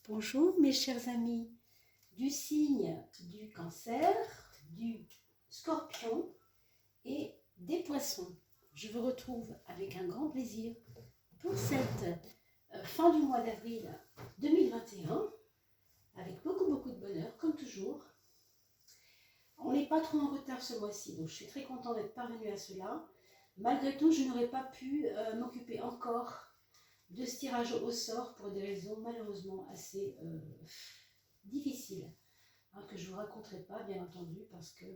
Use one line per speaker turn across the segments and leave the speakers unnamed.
Bonjour mes chers amis du signe du Cancer, du Scorpion et des Poissons. Je vous retrouve avec un grand plaisir pour cette fin du mois d'avril 2021 avec beaucoup de bonheur comme toujours. On n'est pas trop en retard ce mois-ci, donc je suis très contente d'être parvenue à cela. Malgré tout, je n'aurais pas pu m'occuper encore de ce tirage au sort pour des raisons malheureusement assez difficiles, que je ne vous raconterai pas bien entendu parce que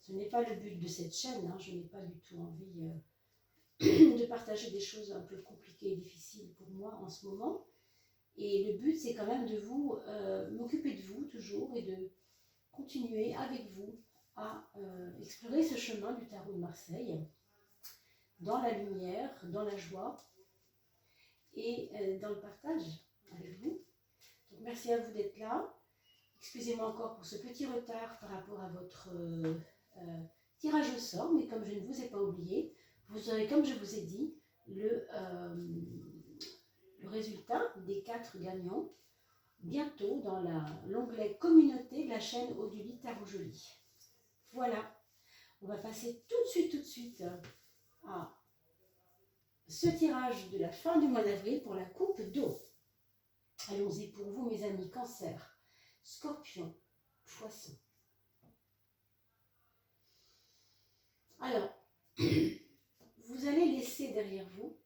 ce n'est pas le but de cette chaîne, je n'ai pas du tout envie de partager des choses un peu compliquées et difficiles pour moi en ce moment. Et le but c'est quand même de vous m'occuper de vous toujours et de continuer avec vous à explorer ce chemin du tarot de Marseille dans la lumière, dans la joie et dans le partage avec vous. Donc merci à vous d'être là. Excusez-moi encore pour ce petit retard par rapport à votre tirage au sort, mais comme je ne vous ai pas oublié, vous aurez, comme je vous ai dit, le résultat des 4 gagnants bientôt dans l'onglet communauté de la chaîne Oduli Tarot Joli. Voilà, on va passer tout de suite à ce tirage de la fin du mois d'avril pour la coupe d'eau. Allons-y pour vous mes amis Cancer, Scorpion, Poisson. Alors, vous allez laisser derrière vous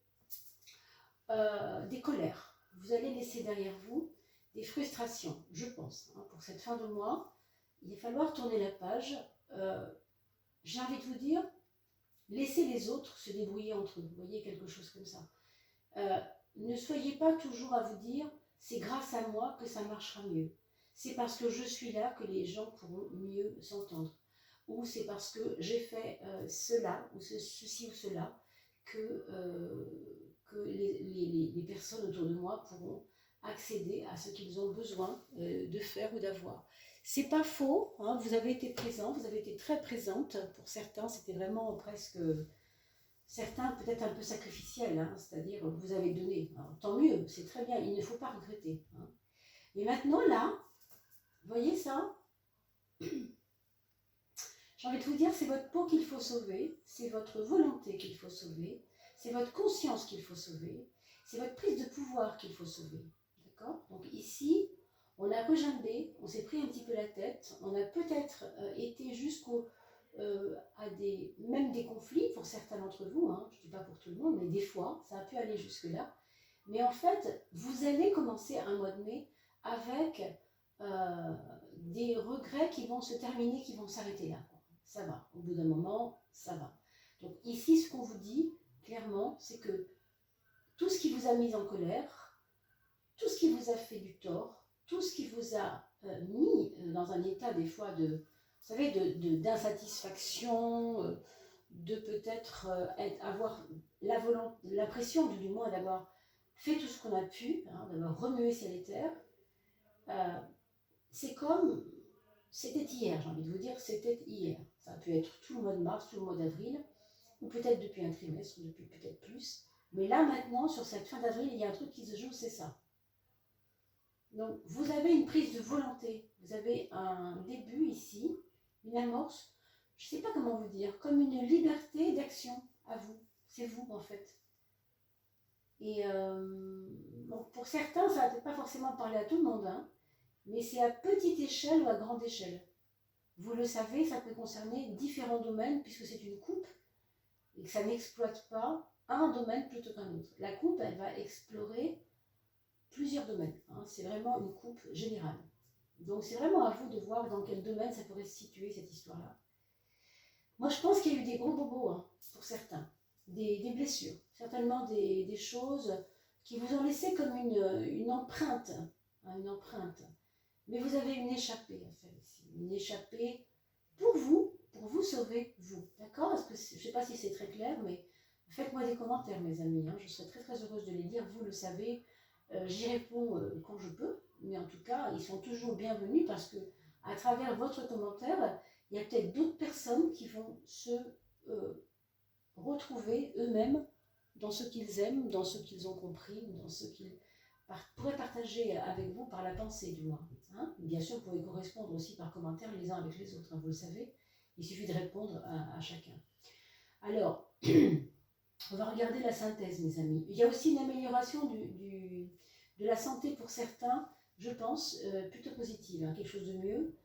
des colères. Vous allez laisser derrière vous des frustrations, je pense. Pour cette fin de mois, il va falloir tourner la page. J'ai envie de vous dire, laissez les autres se débrouiller entre eux. Vous voyez, quelque chose comme ça. Ne soyez pas toujours à vous dire, c'est grâce à moi que ça marchera mieux. C'est parce que je suis là que les gens pourront mieux s'entendre. Ou c'est parce que j'ai fait cela, ou ceci ou cela, que les personnes autour de moi pourront accéder à ce qu'ils ont besoin de faire ou d'avoir. C'est pas faux, vous avez été présent, vous avez été très présente. Pour certains, c'était vraiment presque... Certains peut-être un peu sacrificiels, c'est-à-dire vous avez donné. Alors, tant mieux, c'est très bien, il ne faut pas regretter. Et maintenant là, vous voyez ça? J'ai envie de vous dire, c'est votre peau qu'il faut sauver, c'est votre volonté qu'il faut sauver, c'est votre conscience qu'il faut sauver, c'est votre prise de pouvoir qu'il faut sauver. D'accord? Donc ici, on a regimbé, on s'est pris un petit peu la tête, on a peut-être été jusqu'au... même des conflits pour certains d'entre vous, je ne dis pas pour tout le monde, mais des fois, ça a pu aller jusque-là. Mais en fait, vous allez commencer un mois de mai avec des regrets qui vont se terminer, qui vont s'arrêter là. Ça va, au bout d'un moment, ça va. Donc ici, ce qu'on vous dit, clairement, c'est que tout ce qui vous a mis en colère, tout ce qui vous a fait du tort, tout ce qui vous a mis dans un état des fois de... Vous savez, d'insatisfaction, de peut-être avoir l'impression, du moins, d'avoir fait tout ce qu'on a pu, d'avoir remué ciel et terre. C'est comme, c'était hier, j'ai envie de vous dire, c'était hier. Ça a pu être tout le mois de mars, tout le mois d'avril, ou peut-être depuis un trimestre, ou depuis peut-être plus. Mais là, maintenant, sur cette fin d'avril, il y a un truc qui se joue, c'est ça. Donc, vous avez une prise de volonté, vous avez un début ici, une amorce, je ne sais pas comment vous dire, comme une liberté d'action à vous. C'est vous, en fait. Et bon, pour certains, ça ne va peut-être pas forcément parler à tout le monde, mais c'est à petite échelle ou à grande échelle. Vous le savez, ça peut concerner différents domaines, puisque c'est une coupe, et que ça n'exploite pas un domaine plutôt qu'un autre. La coupe, elle va explorer plusieurs domaines. C'est vraiment une coupe générale. Donc c'est vraiment à vous de voir dans quel domaine ça pourrait se situer cette histoire-là. Moi je pense qu'il y a eu des gros bobos pour certains, des blessures, certainement des choses qui vous ont laissé comme une empreinte, une empreinte. Mais vous avez une échappée à faire ici, une échappée pour vous sauver vous, d'accord? Je ne sais pas si c'est très clair, mais faites-moi des commentaires mes amis, je serai très heureuse de les lire, vous le savez, j'y réponds quand je peux. Mais en tout cas, ils sont toujours bienvenus parce que à travers votre commentaire, il y a peut-être d'autres personnes qui vont se retrouver eux-mêmes dans ce qu'ils aiment, dans ce qu'ils ont compris, dans ce qu'ils pourrait partager avec vous par la pensée du moins. Hein. Bien sûr, vous pouvez correspondre aussi par commentaire les uns avec les autres, hein, vous le savez. Il suffit de répondre à chacun. Alors, on va regarder la synthèse, mes amis. Il y a aussi une amélioration de la santé pour certains, je pense, plutôt positive, hein, quelque chose de mieux.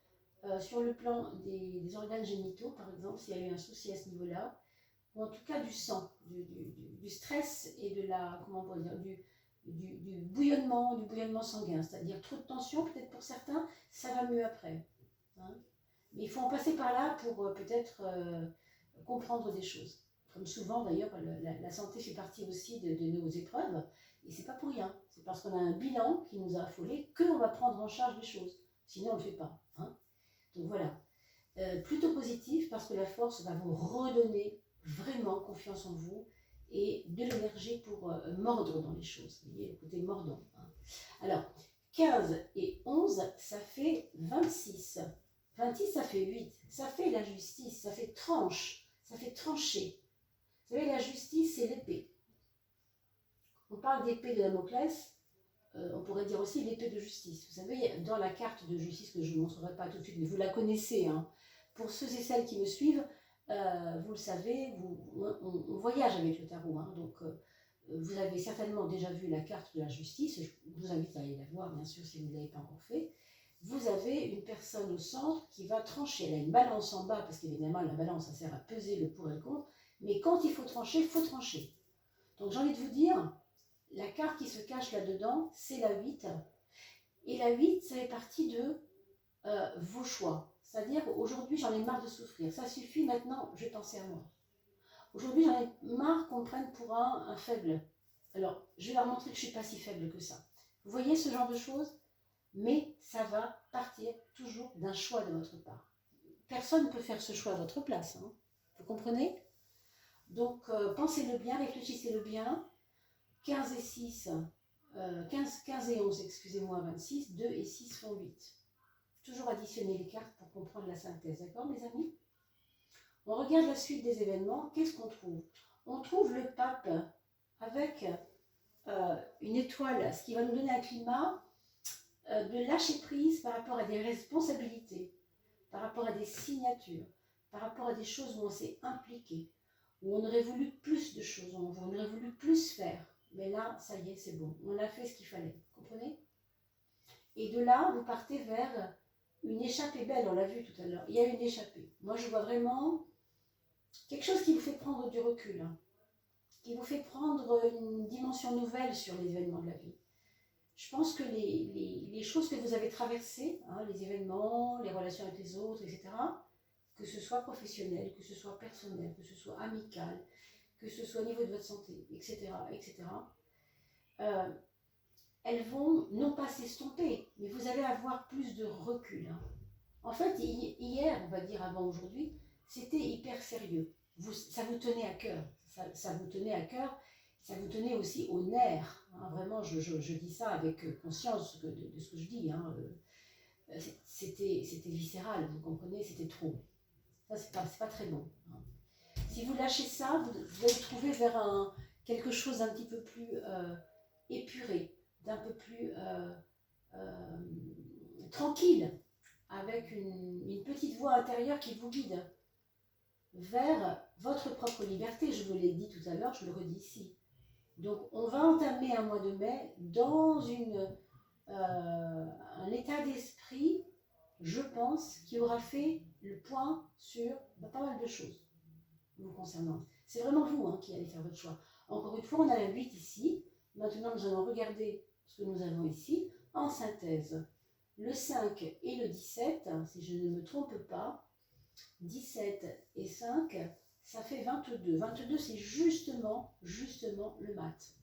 Sur le plan des organes génitaux, par exemple, s'il y a eu un souci à ce niveau-là, ou en tout cas du sang, du stress et de la, comment on pourrait dire, du bouillonnement sanguin, c'est-à-dire trop de tension, peut-être pour certains, ça va mieux après. Hein. Mais il faut en passer par là pour peut-être comprendre des choses. Comme souvent d'ailleurs, la santé fait partie aussi de nos épreuves, et c'est pas pour rien. C'est parce qu'on a un bilan qui nous a affolés qu'on va prendre en charge les choses. Sinon, on ne le fait pas. Hein. Donc voilà. Plutôt positif parce que la force va vous redonner vraiment confiance en vous et de l'énergie pour mordre dans les choses. Vous voyez, le côté mordant. Hein. Alors, 15 et 11, ça fait 26. 26, ça fait 8. Ça fait la justice, ça fait tranche, ça fait trancher. Vous savez, la justice, c'est l'épée. On parle d'épée de Damoclès, on pourrait dire aussi l'épée de justice. Vous savez, dans la carte de justice que je ne vous montrerai pas tout de suite, mais vous la connaissez. Hein. Pour ceux et celles qui me suivent, vous le savez, on voyage avec le tarot. Hein, donc, vous avez certainement déjà vu la carte de la justice. Je vous invite à aller la voir, bien sûr, si vous ne l'avez pas encore fait. Vous avez une personne au centre qui va trancher. Elle a une balance en bas, parce qu'évidemment, la balance, ça sert à peser le pour et le contre. Mais quand il faut trancher, il faut trancher. Donc, j'ai envie de vous dire, la carte qui se cache là-dedans, c'est la 8. Et la 8, ça fait partie de vos choix. C'est-à-dire, aujourd'hui, j'en ai marre de souffrir. Ça suffit, maintenant, je vais penser à moi. Aujourd'hui, j'en ai marre qu'on me prenne pour un faible. Alors, je vais leur montrer que je ne suis pas si faible que ça. Vous voyez ce genre de choses? Mais ça va partir toujours d'un choix de votre part. Personne ne peut faire ce choix à votre place. Hein. Vous comprenez? Donc, pensez-le bien, réfléchissez-le bien. 15 et 6, 15 et 11, excusez-moi, 26, 2 et 6 font 8. Toujours additionner les cartes pour comprendre la synthèse, d'accord mes amis? On regarde la suite des événements, qu'est-ce qu'on trouve? On trouve le pape avec une étoile, ce qui va nous donner un climat de lâcher prise par rapport à des responsabilités, par rapport à des signatures, par rapport à des choses où on s'est impliqué, où on aurait voulu plus de choses, où on aurait voulu plus faire. Mais là, ça y est, c'est bon. On a fait ce qu'il fallait. Vous comprenez? Et de là, vous partez vers une échappée belle. On l'a vu tout à l'heure. Il y a une échappée. Moi, je vois vraiment quelque chose qui vous fait prendre du recul. Hein, qui vous fait prendre une dimension nouvelle sur les événements de la vie. Je pense que les choses que vous avez traversées, hein, les événements, les relations avec les autres, etc., que ce soit professionnel, que ce soit personnel, que ce soit amical, que ce soit au niveau de votre santé, etc., elles vont non pas s'estomper, mais vous allez avoir plus de recul. Hein. En fait, hier, on va dire avant aujourd'hui, c'était hyper sérieux. Ça vous tenait à cœur, ça vous tenait à cœur, ça vous tenait aussi aux nerfs. Hein. Vraiment, je dis ça avec conscience de ce que je dis. Hein. C'était viscéral, vous comprenez, c'était trop. Ça, c'est pas très bon. Hein. Si vous lâchez ça, vous allez vous trouver vers quelque chose d'un petit peu plus épuré, d'un peu plus tranquille, avec une petite voix intérieure qui vous guide vers votre propre liberté. Je vous l'ai dit tout à l'heure, je le redis ici. Donc, on va entamer un mois de mai dans un état d'esprit, je pense, qui aura fait le point sur pas mal de choses vous concernant. C'est vraiment vous hein, qui allez faire votre choix. Encore une fois, on a la 8 ici. Maintenant, nous allons regarder ce que nous avons ici en synthèse. Le 5 et le 17, si je ne me trompe pas, 17 et 5, ça fait 22. 22, c'est justement le mat.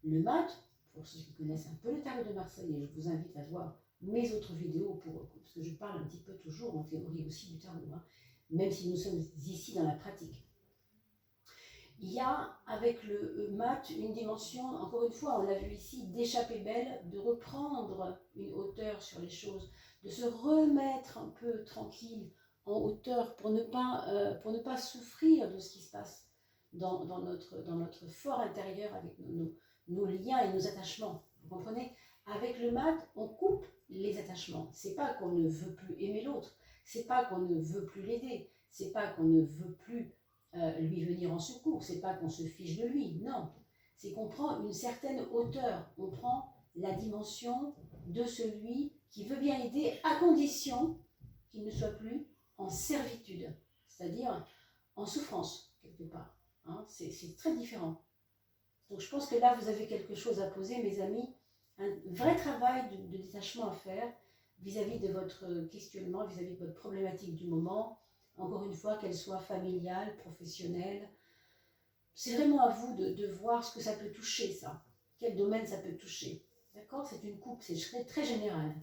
Le mat, pour ceux qui connaissent un peu le tarot de Marseille, et je vous invite à voir mes autres vidéos, parce que je parle un petit peu toujours en théorie aussi du tarot, hein, même si nous sommes ici dans la pratique. Il y a avec le mat une dimension, encore une fois, on l'a vu ici, d'échapper belle, de reprendre une hauteur sur les choses, de se remettre un peu tranquille en hauteur pour ne pas souffrir de ce qui se passe dans notre fort intérieur avec nos liens et nos attachements. Vous Vous comprenez? Avec le mat, on coupe les attachements. C'est pas qu'on ne veut plus aimer l'autre, c'est pas qu'on ne veut plus l'aider, c'est pas qu'on ne veut plus lui venir en secours, c'est pas qu'on se fiche de lui, non. C'est qu'on prend une certaine hauteur, on prend la dimension de celui qui veut bien aider à condition qu'il ne soit plus en servitude, c'est-à-dire en souffrance, quelque part. Hein, c'est très différent. Donc je pense que là, vous avez quelque chose à poser, mes amis, un vrai travail de détachement à faire vis-à-vis de votre questionnement, vis-à-vis de votre problématique du moment, encore une fois, qu'elle soit familiale, professionnelle. C'est vraiment à vous de voir ce que ça peut toucher, ça. Quel domaine ça peut toucher. D'accord? C'est une coupe, c'est très, très général.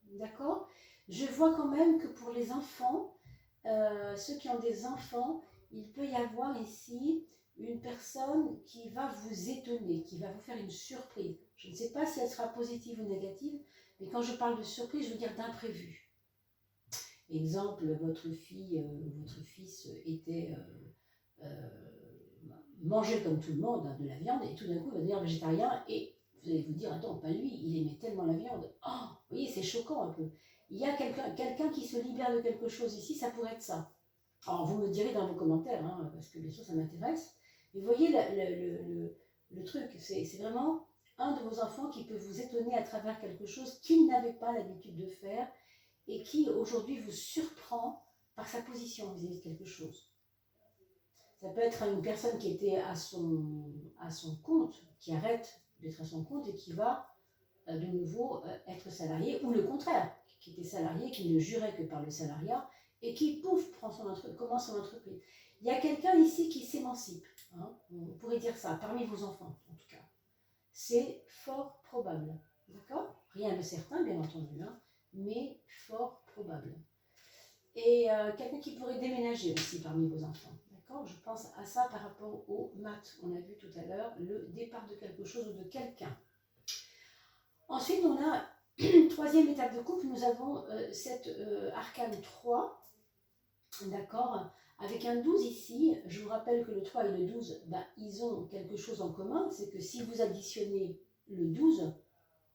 D'accord? Je vois quand même que pour les enfants, ceux qui ont des enfants, il peut y avoir ici une personne qui va vous étonner, qui va vous faire une surprise. Je ne sais pas si elle sera positive ou négative, mais quand je parle de surprise, je veux dire d'imprévu. Exemple, votre fille ou votre fils était mangé comme tout le monde hein, de la viande, et tout d'un coup il va devenir végétarien, et vous allez vous dire, attends, pas lui, il aimait tellement la viande. Oh, vous voyez, c'est choquant un peu. Il y a quelqu'un qui se libère de quelque chose ici, ça pourrait être ça. Alors vous me direz dans vos commentaires, hein, parce que bien sûr ça m'intéresse, mais vous voyez le truc, c'est vraiment un de vos enfants qui peut vous étonner à travers quelque chose qu'il n'avait pas l'habitude de faire, et qui aujourd'hui vous surprend par sa position vis-à-vis de quelque chose. Ça peut être une personne qui était à son compte, qui arrête d'être à son compte et qui va de nouveau être salarié, ou le contraire, qui était salarié, qui ne jurait que par le salariat, et qui, pouf, commence son entreprise. Il y a quelqu'un ici qui s'émancipe, hein, on pourrait dire ça, parmi vos enfants en tout cas. C'est fort probable, d'accord? Rien de certain, bien entendu, hein, mais fort probable. Et quelqu'un qui pourrait déménager aussi parmi vos enfants. D'accord? Je pense à ça par rapport au maths. On a vu tout à l'heure le départ de quelque chose ou de quelqu'un. Ensuite, on a troisième étape de couple, nous avons cette arcane 3. D'accord? Avec un 12 ici, je vous rappelle que le 3 et le 12, ben, ils ont quelque chose en commun. C'est que si vous additionnez le 12,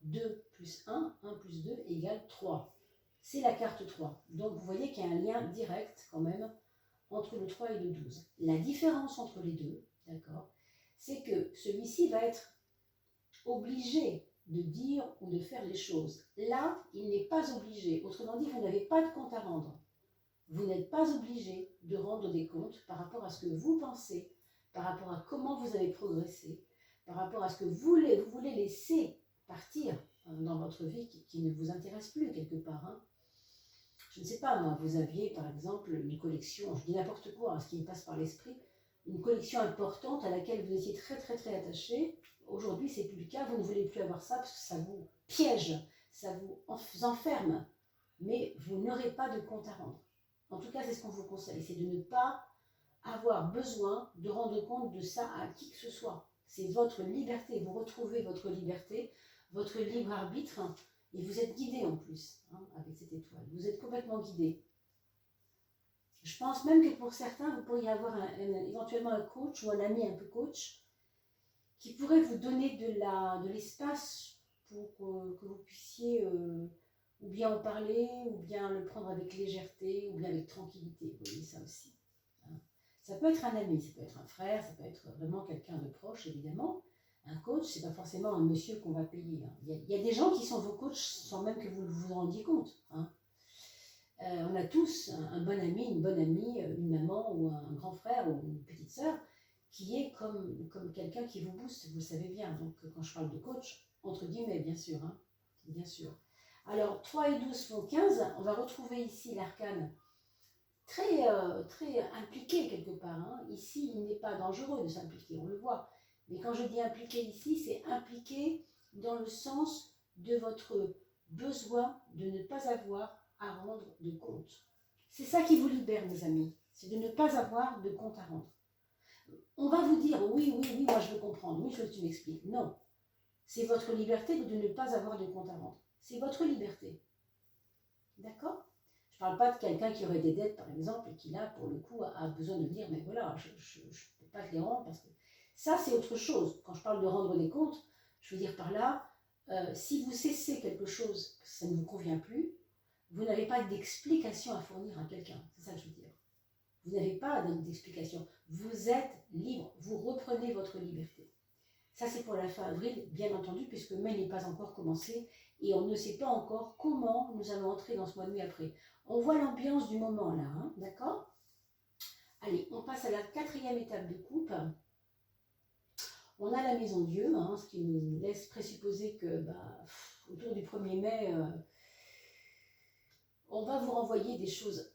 2 plus 1, 1 plus 2 égale 3. C'est la carte 3. Donc vous voyez qu'il y a un lien direct quand même entre le 3 et le 12. La différence entre les deux, d'accord, c'est que celui-ci va être obligé de dire ou de faire les choses. Là, il n'est pas obligé. Autrement dit, vous n'avez pas de compte à rendre. Vous n'êtes pas obligé de rendre des comptes par rapport à ce que vous pensez, par rapport à comment vous avez progressé, par rapport à ce que vous voulez laisser partir dans votre vie qui ne vous intéresse plus quelque part. Hein. Je ne sais pas, moi, vous aviez par exemple une collection, je dis n'importe quoi, hein, ce qui me passe par l'esprit, une collection importante à laquelle vous étiez très très très attaché. Aujourd'hui, c'est plus le cas, vous ne voulez plus avoir ça parce que ça vous piège, ça vous enferme, mais vous n'aurez pas de compte à rendre. En tout cas, c'est ce qu'on vous conseille, c'est de ne pas avoir besoin de rendre compte de ça à qui que ce soit. C'est votre liberté, vous retrouvez votre liberté, votre libre arbitre, et vous êtes guidé en plus, hein, avec cette étoile. Vous êtes complètement guidé. Je pense même que pour certains, vous pourriez avoir éventuellement un coach ou un ami un peu coach qui pourrait vous donner de l'espace pour que vous puissiez ou bien en parler, ou bien le prendre avec légèreté, ou bien avec tranquillité. Vous voyez ça aussi. Hein. Ça peut être un ami, ça peut être un frère, ça peut être vraiment quelqu'un de proche, évidemment. Un coach, c'est pas forcément un monsieur qu'on va payer. Hein. Il y a des gens qui sont vos coachs sans même que vous vous rendiez compte. Hein. On a tous un bon ami, une bonne amie, une maman ou un grand frère ou une petite sœur qui est comme quelqu'un qui vous booste, vous le savez bien. Donc quand je parle de coach, entre guillemets, bien sûr. Hein, bien sûr. Alors 3 et 12 font 15, on va retrouver ici l'arcane très impliqué quelque part. Hein. Ici, il n'est pas dangereux de s'impliquer, on le voit. Mais quand je dis impliqué ici, c'est impliqué dans le sens de votre besoin de ne pas avoir à rendre de compte. C'est ça qui vous libère, mes amis, c'est de ne pas avoir de compte à rendre. On va vous dire, oui, moi je veux comprendre, oui, je veux que tu m'expliques. Non, c'est votre liberté de ne pas avoir de compte à rendre. C'est votre liberté. D'accord ? Je ne parle pas de quelqu'un qui aurait des dettes, par exemple, et qui là, pour le coup, a besoin de dire, mais voilà, je ne peux pas te les rendre, parce que ça, c'est autre chose. Quand je parle de rendre des comptes, je veux dire par là, si vous cessez quelque chose, parce que ça ne vous convient plus, vous n'avez pas d'explication à fournir à quelqu'un. C'est ça que je veux dire. Vous n'avez pas d'explication. Vous êtes libre. Vous reprenez votre liberté. Ça, c'est pour la fin avril, bien entendu, puisque mai n'est pas encore commencé et on ne sait pas encore comment nous allons entrer dans ce mois de mai après. On voit l'ambiance du moment là, hein, d'accord? Allez, on passe à la 4e étape de coupe. On a la maison Dieu, hein, ce qui nous laisse présupposer que autour du 1er mai, on va vous renvoyer des choses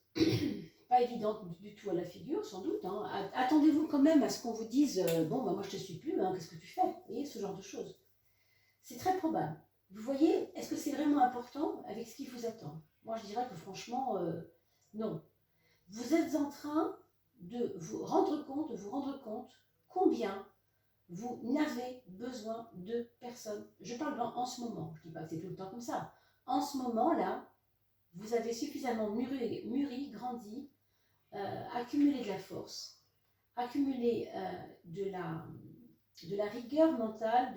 pas évidentes du tout à la figure, sans doute. Hein. Attendez-vous quand même à ce qu'on vous dise bon, moi je te suis plus, hein, qu'est-ce que tu fais? Vous voyez, ce genre de choses. C'est très probable. Vous voyez, est-ce que c'est vraiment important avec ce qui vous attend? Moi, je dirais que franchement, non. Vous êtes en train de vous rendre compte combien vous n'avez besoin de personne. Je parle en ce moment, je ne dis pas que c'est tout le temps comme ça. En ce moment-là, vous avez suffisamment mûri, grandi, accumulé de la force, accumulé de la rigueur mentale,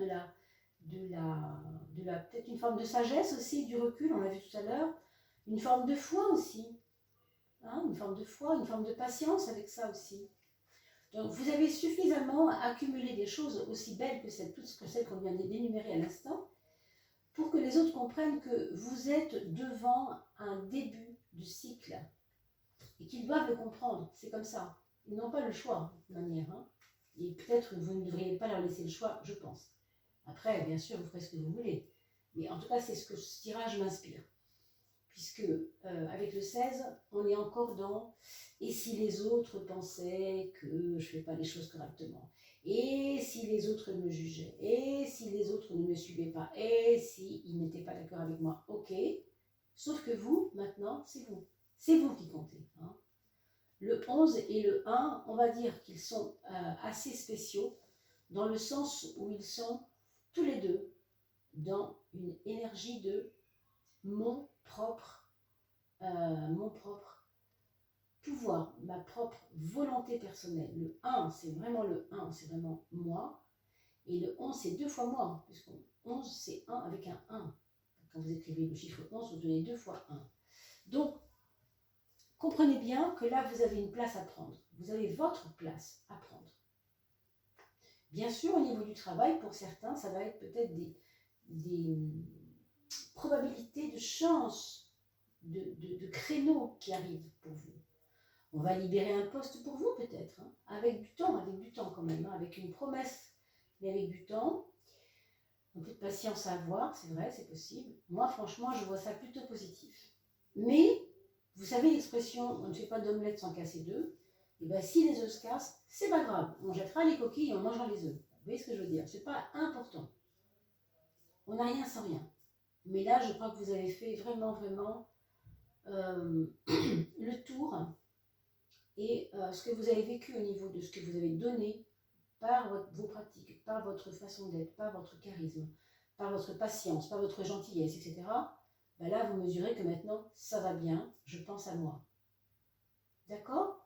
peut-être une forme de sagesse aussi, du recul, on l'a vu tout à l'heure, une forme de foi aussi, hein, une forme de foi, une forme de patience avec ça aussi. Donc vous avez suffisamment accumulé des choses aussi belles que celles qu'on vient d'énumérer à l'instant, pour que les autres comprennent que vous êtes devant un début de cycle et qu'ils doivent le comprendre. C'est comme ça. Ils n'ont pas le choix, de manière. Hein. Et peut-être vous ne devriez pas leur laisser le choix, je pense. Après, bien sûr, vous ferez ce que vous voulez. Mais en tout cas, c'est ce que ce tirage m'inspire. Puisque, avec le 16, on est encore dans « et si les autres pensaient que je ne fais pas les choses correctement ?» Et si les autres me jugeaient, et si les autres ne me suivaient pas, et s'ils n'étaient pas d'accord avec moi, ok. Sauf que vous, maintenant, c'est vous. C'est vous qui comptez. Hein. Le 11 et le 1, on va dire qu'ils sont assez spéciaux, dans le sens où ils sont tous les deux dans une énergie de mon propre pouvoir, ma propre volonté personnelle. Le 1, c'est vraiment le 1, c'est vraiment moi. Et le 11, c'est 2 fois moi, puisque 11, c'est 1 avec un 1. Quand vous écrivez le chiffre 11, vous donnez 2 fois 1. Donc, comprenez bien que là, vous avez une place à prendre. Vous avez votre place à prendre. Bien sûr, au niveau du travail, pour certains, ça va être peut-être des probabilités de chance, de créneaux qui arrivent pour vous. On va libérer un poste pour vous peut-être, hein, avec du temps quand même, hein, avec une promesse, mais avec du temps. Un peu de patience à avoir, c'est vrai, c'est possible. Moi, franchement, je vois ça plutôt positif. Mais, vous savez l'expression « on ne fait pas d'omelette sans casser d'œufs », et bien si les œufs se cassent, c'est pas grave. On jettera les coquilles et on mangera les œufs. Vous voyez ce que je veux dire? C'est pas important. On n'a rien sans rien. Mais là, je crois que vous avez fait vraiment le tour. Et ce que vous avez vécu au niveau de ce que vous avez donné par vos pratiques, par votre façon d'être, par votre charisme, par votre patience, par votre gentillesse, etc., ben là, vous mesurez que maintenant, ça va bien, je pense à moi. D'accord?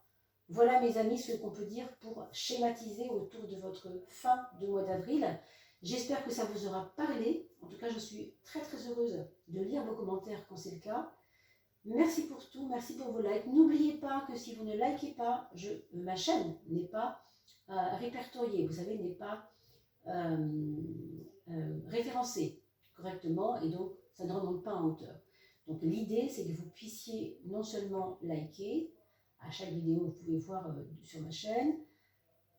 Voilà, mes amis, ce qu'on peut dire pour schématiser autour de votre fin de mois d'avril. J'espère que ça vous aura parlé. En tout cas, je suis très heureuse de lire vos commentaires quand c'est le cas. Merci pour tout, merci pour vos likes. N'oubliez pas que si vous ne likez pas, ma chaîne n'est pas répertoriée, vous savez, n'est pas référencée correctement et donc ça ne remonte pas en hauteur. Donc l'idée, c'est que vous puissiez non seulement liker, à chaque vidéo, vous pouvez voir sur ma chaîne,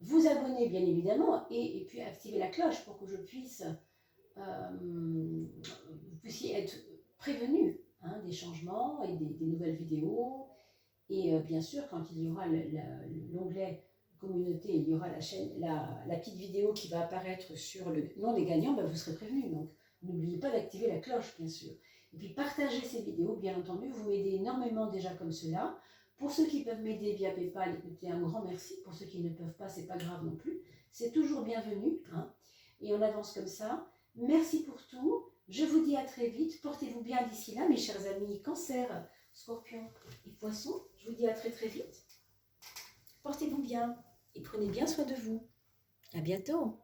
vous abonner bien évidemment et puis activer la cloche pour que je puisse, vous puissiez être prévenu. Hein, des changements et des nouvelles vidéos. Et bien sûr, quand il y aura l'onglet communauté, il y aura la chaîne, la petite vidéo qui va apparaître sur le nom des gagnants, ben vous serez prévenus. Donc, n'oubliez pas d'activer la cloche, bien sûr. Et puis, partagez ces vidéos, bien entendu. Vous m'aidez énormément déjà comme cela. Pour ceux qui peuvent m'aider via PayPal, écoutez, un grand merci. Pour ceux qui ne peuvent pas, c'est pas grave non plus. C'est toujours bienvenu. Hein, et on avance comme ça. Merci pour tout. Je vous dis à très vite, portez-vous bien d'ici là, mes chers amis Cancer, Scorpion et Poisson. Je vous dis à très vite. Portez-vous bien et prenez bien soin de vous. À bientôt.